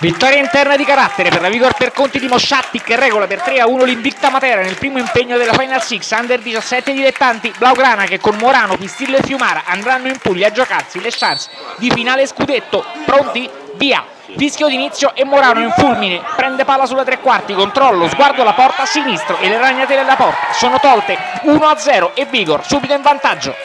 Vittoria interna di carattere per la Vigor per conti di Mosciatti, che regola per 3-1 l'Invicta Matera nel primo impegno della Final Six Under 17 dilettanti blaugrana, che con Morano, Pistillo e Fiumara andranno in Puglia a giocarsi le chance di finale scudetto. Pronti? Via! Fischio d'inizio e Morano in fulmine, prende palla sulla tre quarti, controllo, sguardo alla porta, sinistro e le ragnatele della porta sono tolte. 1-0 e Vigor subito in vantaggio.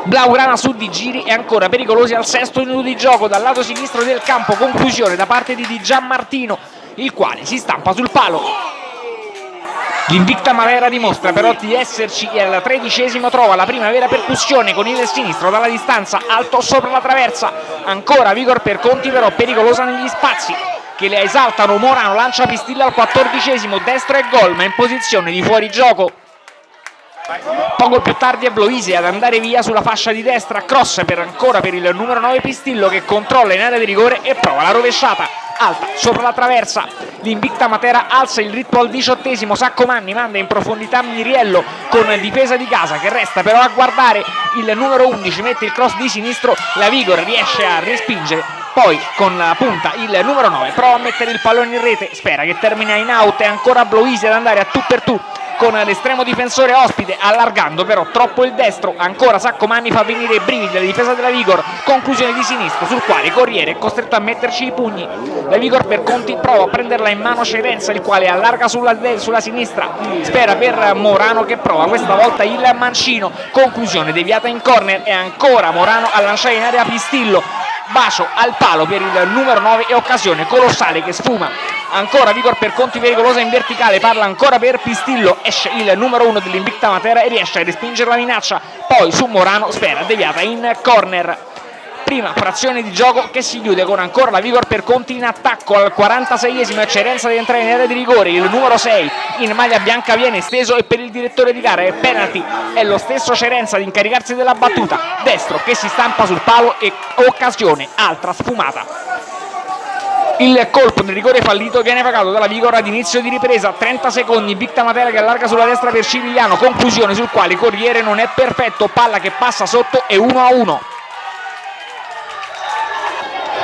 Blaugrana su di giri e ancora pericolosi al sesto minuto di gioco dal lato sinistro del campo, conclusione da parte di Gianmartino, il quale si stampa sul palo. L'Invicta Matera dimostra però di esserci e al 13° trova la prima vera percussione con il sinistro dalla distanza, alto sopra la traversa. Ancora Vigor per conti, però pericolosa negli spazi che le esaltano. Morano lancia Pistillo al 14°, destro e gol, ma in posizione di fuorigioco. Poco più tardi è Bloise ad andare via sulla fascia di destra, cross ancora per il numero 9 Pistillo, che controlla in area di rigore e prova la rovesciata alta sopra la traversa. L'Invicta Matera alza il ritmo al 18°, Saccomanni manda in profondità Miriello con difesa di casa che resta però a guardare. Il numero 11 mette il cross di sinistro, la Vigor riesce a respingere, poi con la punta il numero 9 prova a mettere il pallone in rete, Sfera che termina in out e ancora Bloise ad andare a tu per tu con l'estremo difensore ospite, allargando però troppo il destro. Ancora Saccomanni fa venire i brividi alla difesa della Vigor, conclusione di sinistro sul quale Corriere è costretto a metterci i pugni. La Vigor per conti prova a prenderla in mano Cerenza, il quale allarga sulla sinistra, Sfera per Morano che prova questa volta il mancino, conclusione deviata in corner e ancora Morano a lanciare in area Pistillo, bacio al palo per il numero 9 e occasione colossale che sfuma. Ancora Vigor per conti pericolosa in verticale, parla ancora per Pistillo, esce il numero 1 dell'Invicta Matera e riesce a respingere la minaccia, poi su Morano, Sfera deviata in corner. Prima frazione di gioco che si chiude con ancora la Vigor per conti in attacco al 46°, e Cerenza di entrare in area di rigore. Il numero 6 in maglia bianca viene esteso e per il direttore di gara è penalty. È lo stesso Cerenza ad incaricarsi della battuta, destro che si stampa sul palo e occasione altra sfumata. Il colpo del rigore fallito viene pagato dalla Vigor ad inizio di ripresa, 30 secondi, Invicta Matera che allarga sulla destra per Cirigliano, conclusione sul quale Corriere non è perfetto, palla che passa sotto e 1-1.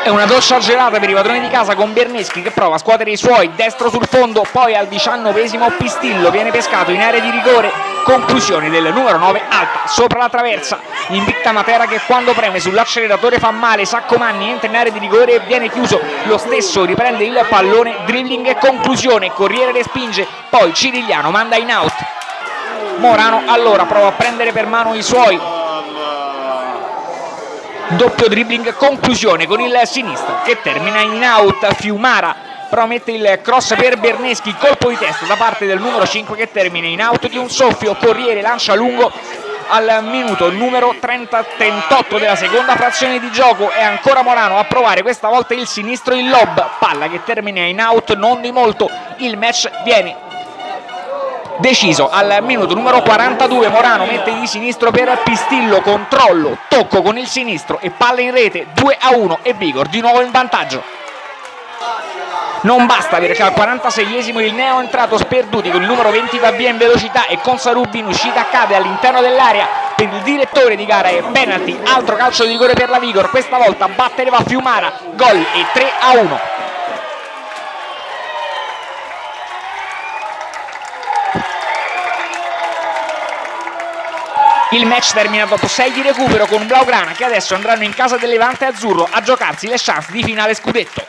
È una doccia gelata per i padroni di casa con Berneschi che prova a scuotere i suoi, destro sul fondo, poi al 19° Pistillo viene pescato in area di rigore, conclusione del numero 9 alta sopra la traversa. Invicta Matera che quando preme sull'acceleratore fa male, Saccomanni entra in area di rigore e viene chiuso, lo stesso riprende il pallone, dribbling e conclusione, Corriere respinge, poi Cirigliano manda in out. Morano allora prova a prendere per mano i suoi, doppio dribbling, conclusione con il sinistro che termina in out. Fiumara promette il cross per Berneschi, colpo di testa da parte del numero 5 che termina in out di un soffio. Corriere lancia lungo al minuto numero 38 della seconda frazione di gioco e ancora Morano a provare questa volta il sinistro, il lob, palla che termina in out non di molto. Il match viene deciso al minuto numero 42, Morano mette di sinistro per Pistillo, controllo, tocco con il sinistro e palla in rete, 2-1 e Vigor di nuovo in vantaggio. Non basta perché al 46° il neo entrato sperduti con il numero 20 va via in velocità e con Sarubi in uscita accade all'interno dell'area per il direttore di gara e penalty, altro calcio di rigore per la Vigor, questa volta battere va Fiumara, gol e 3-1. Il match termina dopo 6 di recupero con Blaugrana che adesso andranno in casa del Levante Azzurro a giocarsi le chance di finale scudetto.